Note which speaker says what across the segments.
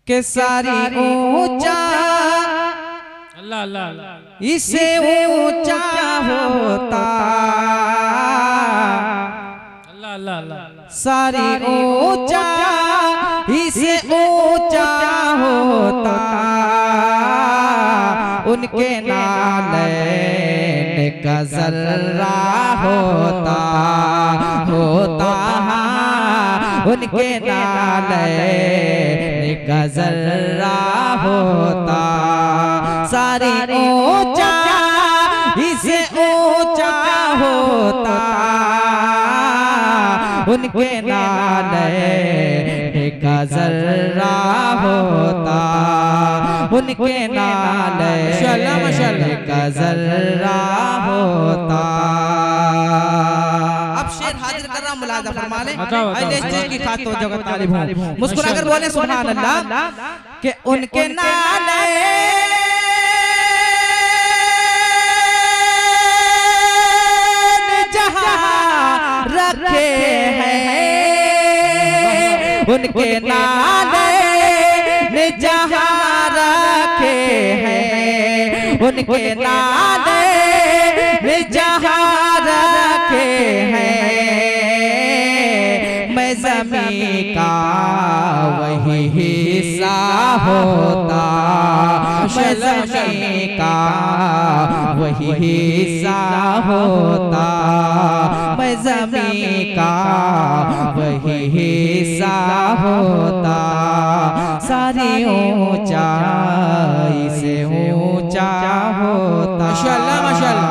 Speaker 1: के सारी ऊंचा
Speaker 2: अल्लाह अल्लाह
Speaker 1: इसे ऊंचा होता,
Speaker 2: अल्लाह अल्लाह अल्लाह
Speaker 1: सारी ऊंचा इसे ऊंचा होता, उनके नालैन का ज़र्रा होता होता, उनके नालैन का ज़र्रा होता, सारी ऊंचा इसे ऊंचा होता, उनके नालैन का ज़र्रा होता, उनके नालैन का ज़र्रा होता। अब शेर हाजिर कर रहा, मुलाज़ा फरमा ले, अहले स्टेज की खातिर जगत तालिब हूं, मुस्कुरा कर बोले सुभान अल्लाह कि उनके नालैन जहां रखे हैं, उनके नालैन जहां रखे हैं, उनके नालैन जहां रखे हैं, मैं ज़मीं का वही हिस्सा होता, मैं ज़मीं का वही हिस्सा होता, मैं ज़मीं का वही हिस्सा होता, सारी ऊंचाई से ऊंचा होता। माशाअल्लाह माशाअल्लाह।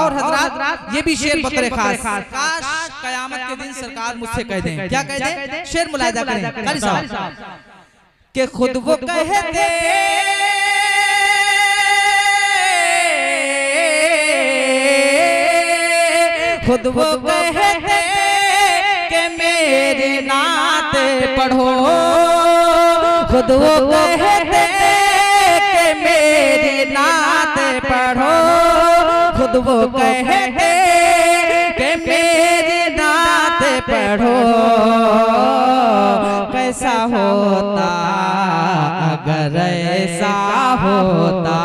Speaker 1: और हजरात ये भी शेर बकरे खास, काश कयामत के दिन सरकार मुझसे कह दें, क्या कह दें? शेर मुलाहिजा करें कारी साहब कि खुद वो कहते खुद वो कहते कि मेरी नात पढ़ो, खुद वो कहते कि मेरी नात पढ़ो, खुद वो कहते कि मेरी नात पढ़ो, कैसा होता अगर ऐसा होता,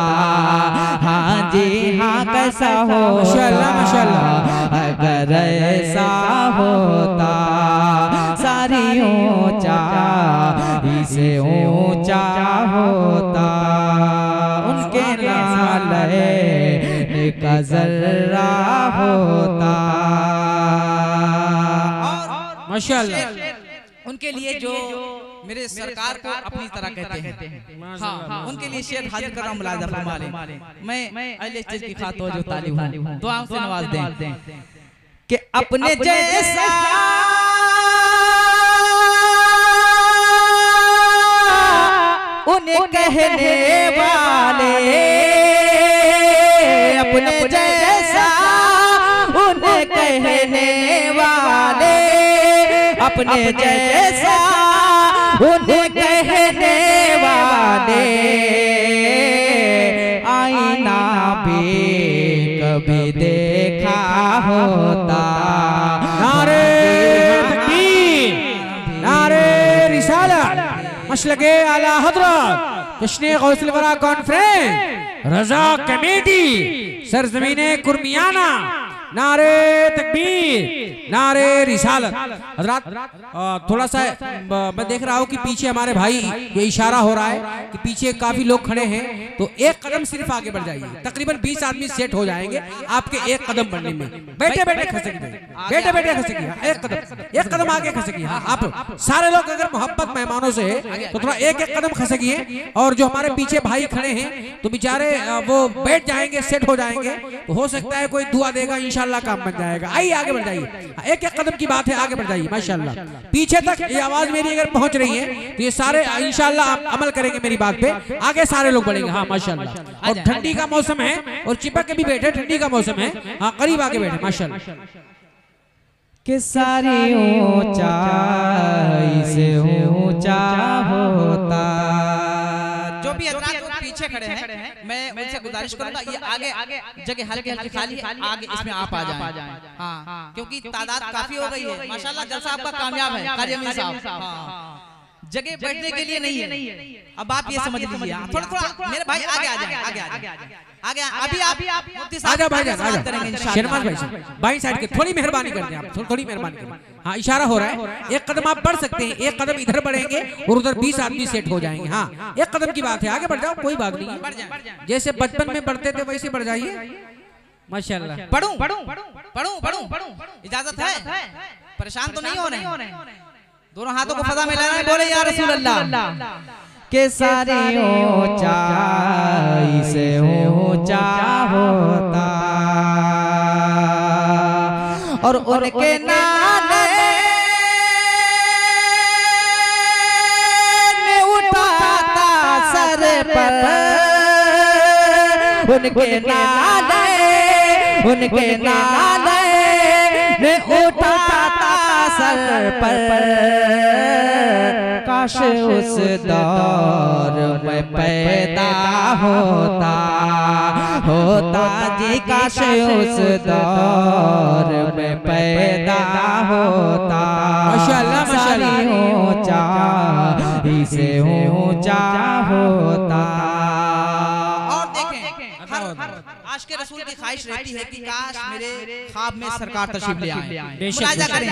Speaker 1: हाँ जी हाँ कैसा हो माशाअल्लाह माशाअल्लाह, अगर ऐसा होता, सारी ऊंचा इसे ऊंचा होता, उनके नालैन का ज़र्रा होता।
Speaker 2: माशाअल्लाह।
Speaker 1: उनके लिए जो मेरे सरकार को अपनी तरह कहते हैं, हाँ उनके लिए शेर हाजिर कर रहा हूं, मुलाहिजा फरमा लें, मैं अहले स्टेज की खातिर जो तालिब हूं, दुआओं से नवाज दें कि अपने जैसा उन्हें कहने वाले, अपने जैसा उन्हें कहने वाले, अपने जैसा उन्हें कहने वाले, आईना भी कभी देखा होता,
Speaker 2: नारे तकबीर, नारे रिसालत, मशलके आला हज़रत, जश्न गौसुल वरा कॉन्फ्रेंस, रजा कमेटी, सरजमीने कुर्मियाना, नारे तकबीर, नारे रिसालत। हज़रात थोड़ा सा मैं देख रहा हूँ कि पीछे हमारे भाई ये इशारा हो रहा है कि पीछे काफी लोग खड़े हैं, तो एक कदम सिर्फ आगे बढ़ जाइए, तकरीबन 20 आदमी सेट हो जाएंगे आपके एक कदम बढ़ने में, बैठे बैठे खसकिए, बैठे बैठे खसकिए, एक कदम आगे खसकिए। आप सारे लोग अगर मोहब्बत मेहमानों से है तो थोड़ा एक एक कदम खसकिए, और जो हमारे पीछे भाई खड़े हैं तो बेचारे वो बैठ जाएंगे, सेट हो जाएंगे, तो हो सकता है कोई दुआ देगा, इंशाल्लाह काम बन जाएगा। आइए आगे बढ़ जाइए, एक एक कदम की बात है, आगे बढ़ जाइए माशाल्लाह। पीछे तक ये आवाज मेरी अगर पहुंच रही है तो ये सारे इंशाल्लाह आप अमल करेंगे मेरी बात पे, आगे सारे लोग बढ़ेंगे। हाँ माशाल्लाह। और ठंडी का मौसम है और चिपक के भी बैठे, ठंडी का मौसम है, हाँ करीब आगे बैठे माशाल्लाह।
Speaker 1: कि सारी ऊंचाई से ऊंचा होता, जो भी पीछे खड़े हैं, मैं उनसे गुजारिश करूंगा ये आगे जगह हल्की हल्की खाली है, आगे इसमें आप आ जाएं। हाँ क्योंकि तादाद काफी हो गई है माशाल्लाह। जलसा आपका कामयाब है कारी अमीन साहब। जगह बैठने के लिए नहीं है। अब आप ये समझ लीजिए, थोड़ा मेरे भाई आगे आ जाए, आगे अभी आप मुफ्ती साहब
Speaker 2: आजा भाईजान,
Speaker 1: बात
Speaker 2: आजा
Speaker 1: करेंगे इंशाअल्लाह।
Speaker 2: शेरमान भाई बाई साइड के थोड़ी मेहरबानी कर दें आप, थोड़ी मेहरबानी करें। हाँ इशारा हो रहा है, एक कदम आप बढ़ सकते हैं, एक कदम इधर बढ़ेंगे और उधर 20 आदमी सेट हो जाएंगे। हाँ एक कदम की बात है, आगे बढ़ जाओ, कोई बात नहीं है। जैसे बचपन में बढ़ते थे वैसे बढ़ जाइए। माशाल्लाह।
Speaker 1: पढ़ूं इजाजत है? परेशान तो नहीं हो रहे? दोनों हाथों को फजा में लाना है, बोले या रसूल अल्लाह। के सारे ऊंचाई से ऊंचा होता और उनके नाले ने उठाता सर पर, उनके नाले ने उठाता सर पर। काश उस दौर में पैदा होता जी, काश उस दौर में पैदा होता।
Speaker 2: माशाअल्लाह, माशाअल्लाह।
Speaker 1: ऊंचा इसे ऊंचा होता। और देखें हर आशिक़ रसूल की ख्वाहिश रहती है कि काश मेरे ख्वाब में सरकार तशरीफ ले आए। मुलाहिज़ा करें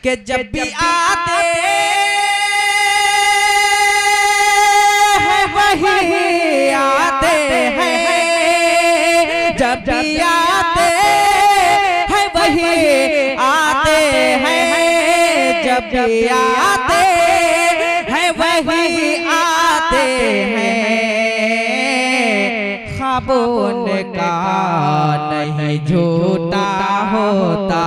Speaker 1: कि जब भी आते हैं वही आते हैं, जब भी आते हैं वही आते हैं, जब भी आते हैं वही आते हैं। ख्वाब उनका नहीं झूठा होता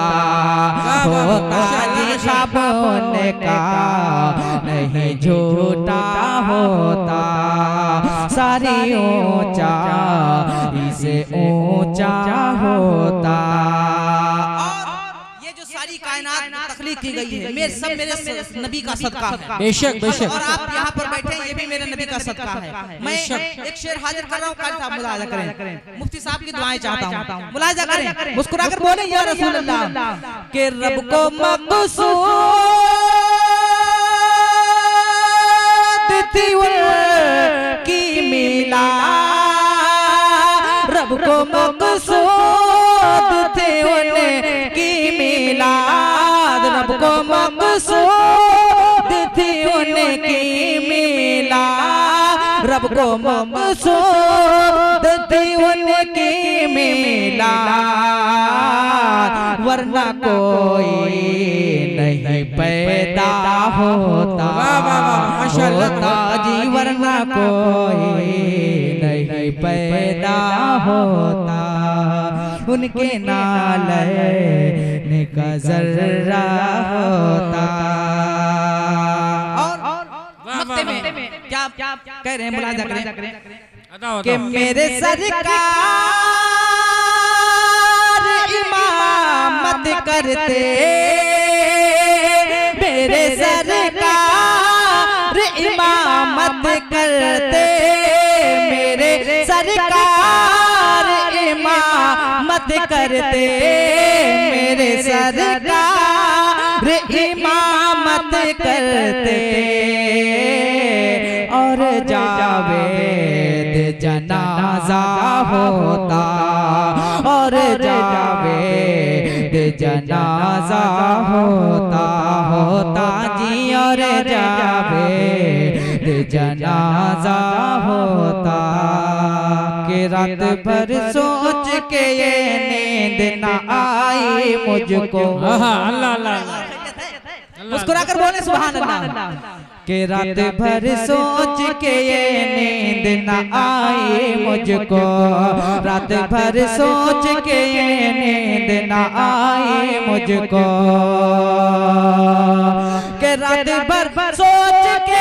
Speaker 1: जी, ख्वाब उनका नहीं झूठा होता। सारी ऊंचा इसे ऊंचा होता। ये जो सारी कायनात तख्लीक की गई है, मेरे नबी का सदका है।
Speaker 2: बेशक बेशक।
Speaker 1: और आप यहाँ पर बैठे हैं, ये भी मेरे नबी का सदका है। मैं एक शेर हाजिर कर रहा हूँ, कारी साहब मुलाहिज़ा करें, मुफ्ती साहब की दुआएं चाहता हूँ, मुलाहिज़ा करें, मुस्कुराकर बोले या रसूल अल्लाह। के रब को मक़सूद थी उनकी मिला, रब को मक़सूद थी उनकी मिलाद, रब को मक़सूद थी उनकी मिलाद, रब को मक़सूद थी उनकी मिलाद। वरना कोई नहीं पैदा होता जी, वरना कोई नहीं पैदा होता। उनके नाले का जर्रा होता। और मक्ते में क्या कह रहे हैं, मुलाहिज़ा करें कि मेरे सरकार इमामत करते, मेरे सरकार इमामत करते, मेरे सरकार इमामत करते, मेरे सरकार इमामत करते। और जावेद जनाजा होता, और जावेद जनाजा होता जी, और जावेद जनाजा होता। कि रात भर सोच के ये नींद न आई मुझको।
Speaker 2: अल्लाह अल्लाह,
Speaker 1: मुस्कुरा कर बोले सुभान अल्लाह। कि रात भर सोच के ये नींद न आई मुझको, रात भर सोच के ये नींद न आई मुझको। कि रात भर सोच के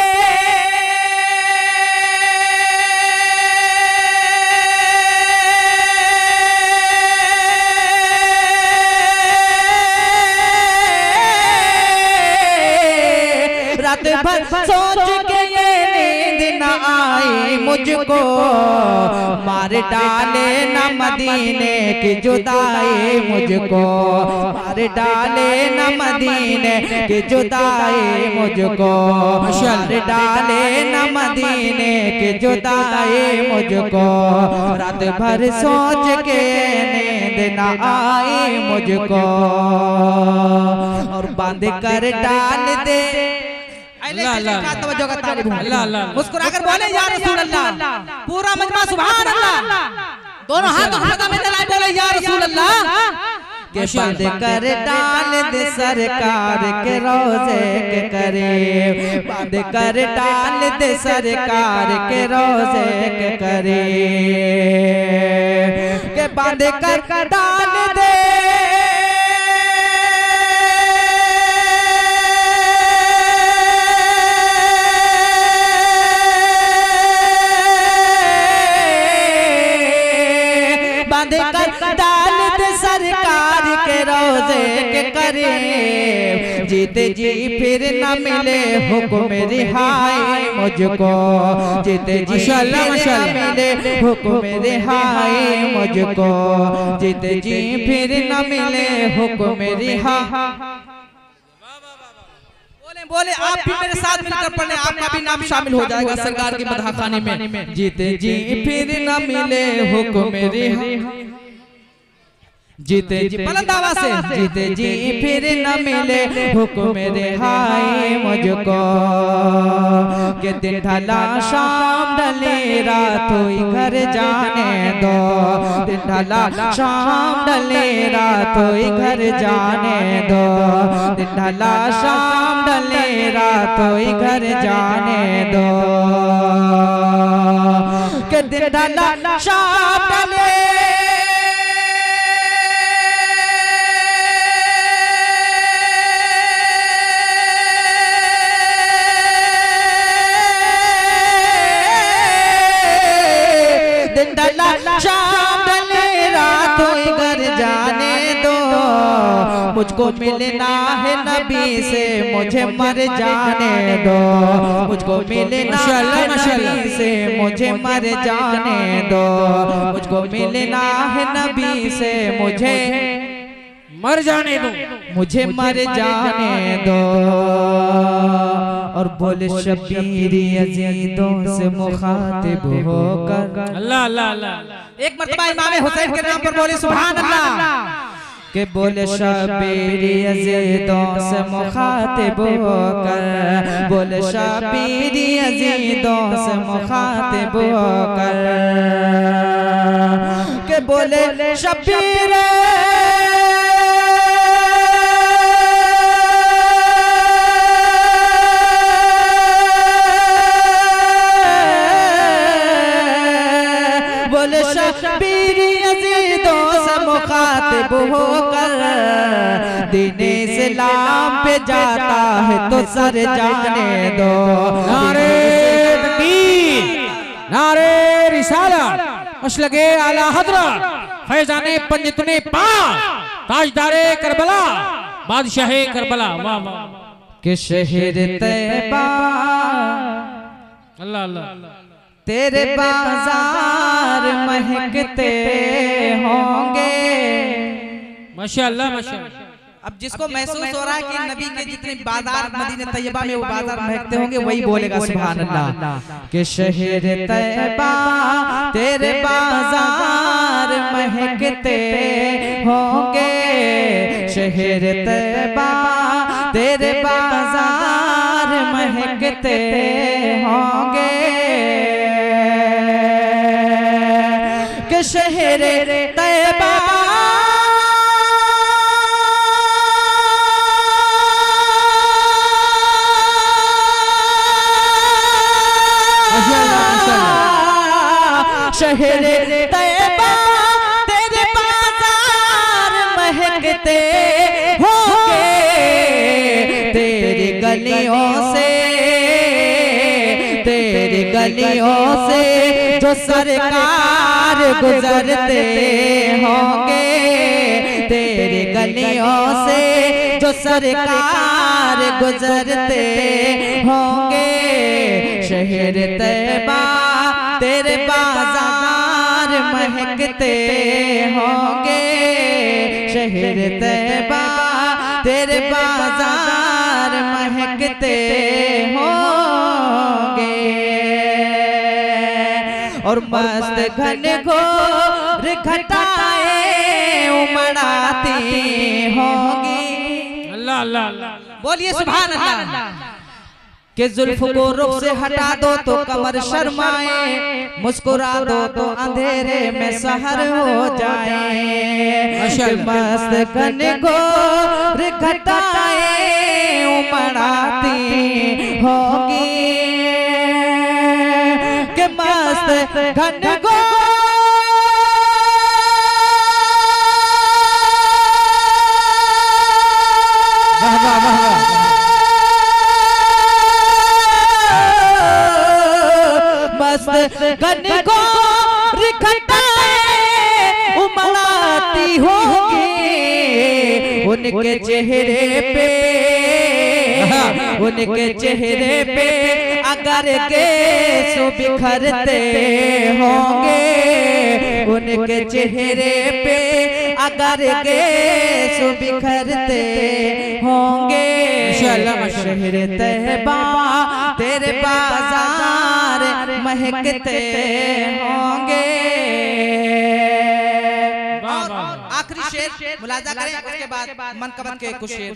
Speaker 1: रात भर सोच के ये नींद न आई मुझको, मार डाले न मदीने की जुदाई मुझको, मार डाले न मदीने की जुदाई मुझको, मार डाले न मदीने की जुदाई मुझको, रात भर सोच के नींद न आई मुझको, और बांध कर डाल दे। मुस्कुरा कर बोले या रसूल अल्लाह, पूरा मजमा सुभान अल्लाह, दोनों हाथ में बोले या रसूल अल्लाह, के बांध कर डाल दे सरकार के रोजे के करीब, बांध कर डाल दे सरकार के रोजे के करीब, के बांध कर डाल दे डाल दे सरकार के रोजे के करीब, जीते जी फिर न मिले हुक्म रिहाई मुझको, जीते जी फिर न मिले हुक्म रिहाई मुझको, जीते जी फिर न मिले हुक्म रिहाई। बोले आप भी मेरे साथ मिलकर पढ़े, आपका भी नाम शामिल हो जाएगा सरकार की मदह खाने में। जीते जी फिर न मिले हुक्म रिहाई, जीते जी बुलंद आवाज से, जीते जी फिर न मिले हुक्म रिहाई मुझको, के दिन ढला शाम ढले रात हुई घर जाने दो, दिन ढला शाम ढले रात हुई घर जाने दो, दिन ढला शाम ढले रात हुई घर जाने दो, के दिन ढला शाम ढले शाम ढले रात हुई घर जाने दो, मुझको मिलना है नबी से मुझे मर जाने दो, मुझको मिलना है नबी से मुझे मर जाने दो, मुझको मिलना है नबी से मुझे
Speaker 2: मर जाने दो,
Speaker 1: मुझे मर जाने दो। और बोले शबीर यजीदों से मुखातिब होकर,
Speaker 2: अल्लाह अल्लाह अल्लाह,
Speaker 1: एक मर्तबा इमाम हुसैन के नाम पर बोले सुभान अल्लाह, के बोले शबीर यजीदों से मुखातिब होकर, बोले शबीर यजीदों से मुखातिब होकर, के बोले शबीर शबीर यजीदों से मुखातिब होकर, दीन इस्लाम पे जाता है तो सर जाने दो,
Speaker 2: नारे तकबीर, नारे रिसालत, मसलके आला हज़रत फैज़ाने पंजतने पाक, ताजदारे करबला, बादशाहे करबला, वाह वाह,
Speaker 1: के शहर तैयबा
Speaker 2: अल्लाह अल्लाह,
Speaker 1: तेरे बाजार महकते होंगे,
Speaker 2: माशाअल्लाह माशाअल्लाह।
Speaker 1: अब जिसको महसूस हो रहा है कि नबी के जितने बाजार मदीने तैयबा में वो बाजार महकते होंगे, वही बोलेगा सुभान अल्लाह, के शहर तैयबा तेरे बाजार महकते होंगे, शहर तैयबा तेरे बाजार महकते होंगे, के शहर तैयबा शहर तैयबा तेरे बाजार महकते होंगे, तेरी गलियों से, तेरी गलियों से जो सरकार गुजरते होंगे, तेरी गलियों से जो सरकार गुजरते होंगे, शहर तैबा तेरे बाजार महकते होंगे, शहर तैबा तेरे बाजार महकते होंगे। और मस्त घनघोर घटाए उमड़ाती होंगी।
Speaker 2: अल्लाह अल्लाह अल्लाह,
Speaker 1: बोलिए सुभान अल्लाह। के जुल्फ को रुख से हटा दो तो कमर शर्माए, मुस्कुरा दो तो अंधेरे में सहर हो जाए। मस्त घनघोर घटाए उमड़ाती होगी, के मस्त घनघोर घनघोर घटाए उमड़ाती होगी। उनके चेहरे पे, उनके चेहरे पे अगर केस बिखरते होंगे, उनके चेहरे पे अगर केस बिखरते होंगे। शहर तैबा तेरे बाजार महकते होंगे। आखिरी शेर मुलाजा करें, उसके बाद मनकबत के कुछ शेर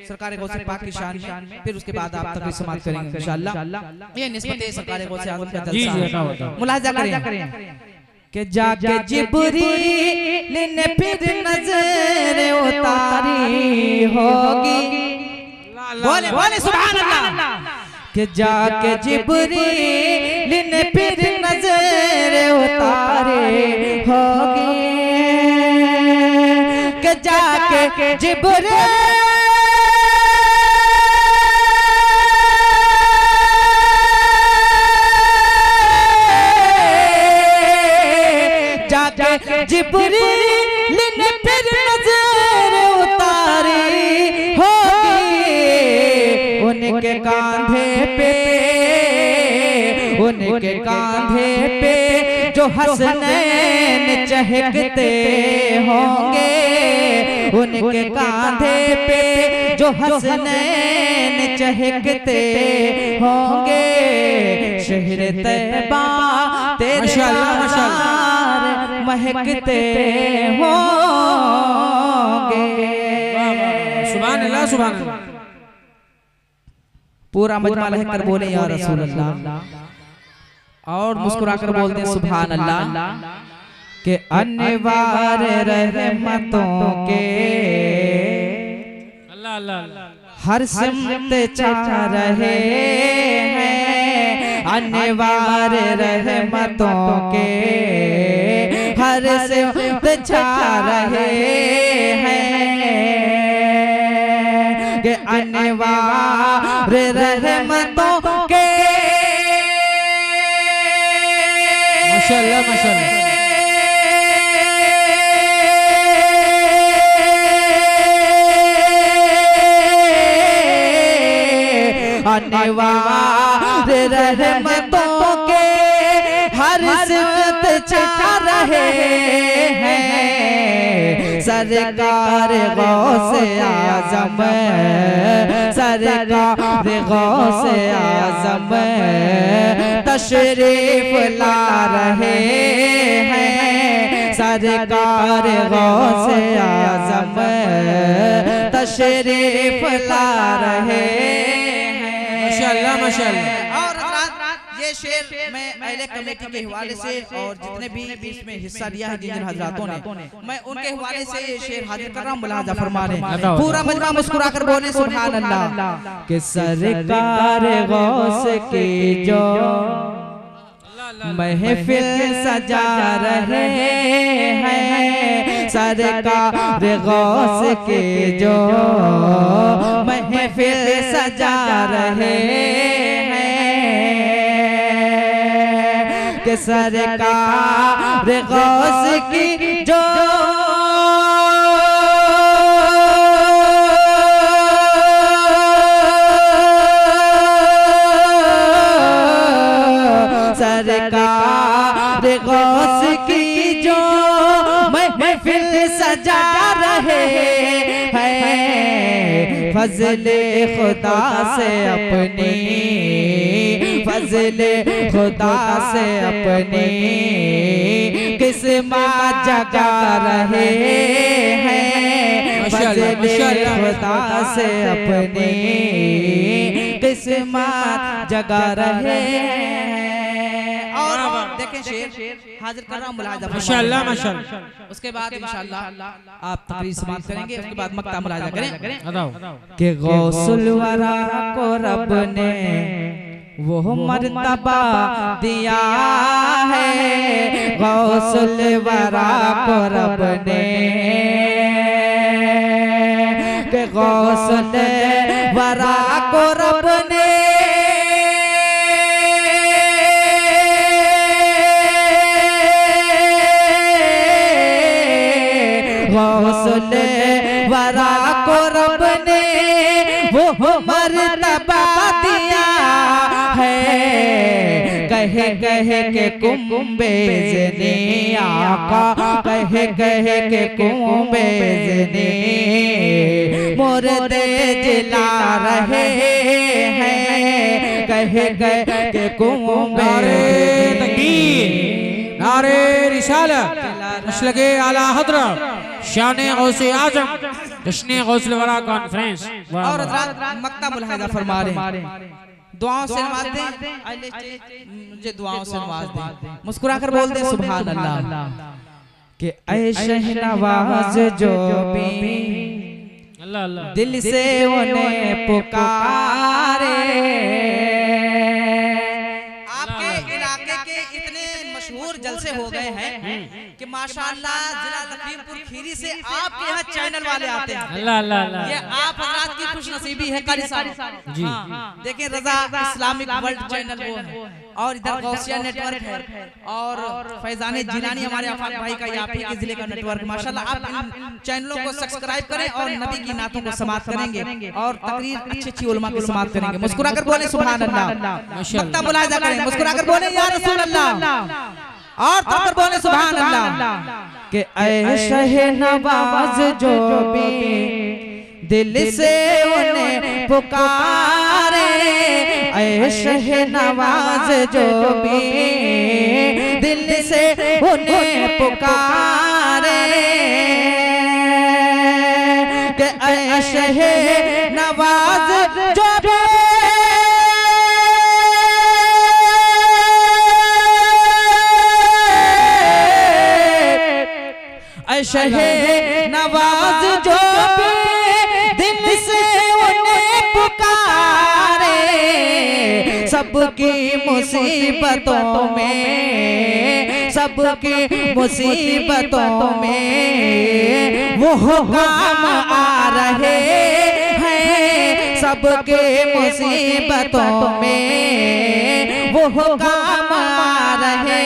Speaker 1: सरकार गौसे पाक की शान में, फिर उसके बाद आप तक समाप्त करेंगे इंशाअल्लाह। ये निस्बत सरकार गौसे आज़म का जलसा है। मुलाजा करें कि जाके जिब्रील ने फिर नजर उतारी होगी। बोले बोले सुभान अल्लाह। कि जाके जिब्रील ने फिर नजर उतारे होगी, कि जाके जिब्रील जाके जिब्रील ने फिर नजर उतारी होगी। उनके कांधे पे, उनके कांधे पे जो हसनैन चहकते होंगे, उनके कांधे पे जो हसनैन चहकते होंगे। शहर तैबा तेरे बाजार महकते होंगे।
Speaker 2: सुभान अल्लाह सुभान अल्लाह।
Speaker 1: पूरा मजमा लहकर बोले या रसूल अल्लाह, और मुस्कुराकर बोलते हैं सुभान अल्लाह। के अनवार रहमतों के
Speaker 2: अल्लाह अल्लाह अल्लाह,
Speaker 1: हर सिमत चाह रहे हैं, अनवार रहमतों के हर सिमत चाह रहे हैं, कि अनवार रहमतों के
Speaker 2: माशाअल्लाह माशाअल्लाह।
Speaker 1: अनवार रहमतों के हर सिमत चाह रहे हैं, सरकार गौसे आज़म, सरकार गौसे आज़म तशरीफ ला रहे हैं, सरकार गौसे आज़म तशरीफ ला रहे हैं।
Speaker 2: माशाअल्लाह माशाअल्लाह।
Speaker 1: और ये शेर मैं अहले कमेटी के हवाले से और जितने भी इसमें हिस्सा लिया है जिन हजरातों ने, मैं उनके हवाले से ये शेर हाजिर कर रहा हूँ। मुलाजा फरमा रहे हैं, पूरा मजमा मुस्कुराकर बोले सुभान अल्लाह। कि सरकार गौस की जो महफिल सजा रहे हैं, सरकार गौस के जो महफिल सजा रहे हैं, कि सरकार गौस की जो सरकार गौस की जो महफिल सजा रहे हैं, फजले खुदा से अपनी, फजले खुदा से अपनी किस्मत जगा रहे हैं, फजले खुदा से अपनी किस्मत जगा रहे हैं। और देखें शेर हाजिर कर रहा हूं, मुलाहिजा
Speaker 2: माशाअल्लाह माशाअल्लाह।
Speaker 1: उसके बाद इंशाअल्लाह आप तकरीर समाप्त करेंगे, उसके बाद मक्ता मुलाहिजा करें
Speaker 2: कि
Speaker 1: कि गौसुल वरा को रब ने वो मर्तबा दिया है, गौसुल वरा को रब ने, कि गौसुल वरा को रब ने गौसुल वरा को रब ने वो मर्तबा दिया है, कहे कहे के कुंबेज ने आका, कहे कहे के कुंबेज ने मुर्दे जला रहे हैं, कहे कहे के कुंबेज
Speaker 2: नारे रिसालत मसलके आला हज़रत शाने गौसे आज़म जश्ने गौसुल वरा कॉन्फ्रेंस।
Speaker 1: और हज़रात मक्ता मुलाहिजा फरमा रहे हैं, दुआओं से नवाज दें, मुझे दुआओं से नवाज दें, मुस्कुरा कर बोल दें सुभान अल्लाह। कि ऐ शहनवाज जो भी दिल से उन्हें पुकारे, आपके इलाके के इतने मशहूर जलसे हो गए हैं कि माशाअल्लाह जिला लखीमपुर खीरी से आपके यहाँ चैनल वाले आते हैं।
Speaker 2: अल्लाह अल्लाह अल्लाह।
Speaker 1: ये आप हज़रात की खुशनसीबी है कारी साहब जी। देखें रजा इस्लामिक वर्ल्ड चैनल वो है, और इधर गौसिया नेटवर्क है, और फैजान जिलानी हमारे आफाक भाई का आप ही के जिले का नेटवर्क। माशाअल्लाह आप इन चैनलों को सब्सक्राइब करें और नबी की नातों को समाप्त करेंगे और तकरीर अच्छी अच्छी उलमा की समाप्त करेंगे। मुस्कुरा कर बोले सुभान अल्लाह, मक्ता मुलाहिजा करें, मुस्कुरा कर बोले या रसूल अल्लाह, और तब बोले सुभान अल्लाह। कि ऐ शहनवाज जो भी दिल से उन्हें पुकारे, ऐ शहनवाज जो भी दिल से उन्हें पुकारे, कि ऐ शहनवाज जो भी शहनवाज जो भी दिल से उन्हें पुकारे, सबकी मुसीबतों में, सबकी मुसीबतों में वो काम आ रहे हैं, सबके मुसीबतों में वो काम आ रहे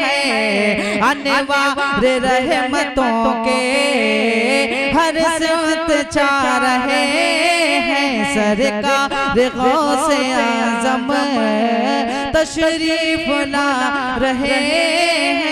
Speaker 1: हैं, अनवार रहमतों के हर सिमत छा रहे हैं, सरकार गौसे आज़म तशरीफ ला रहे हैं,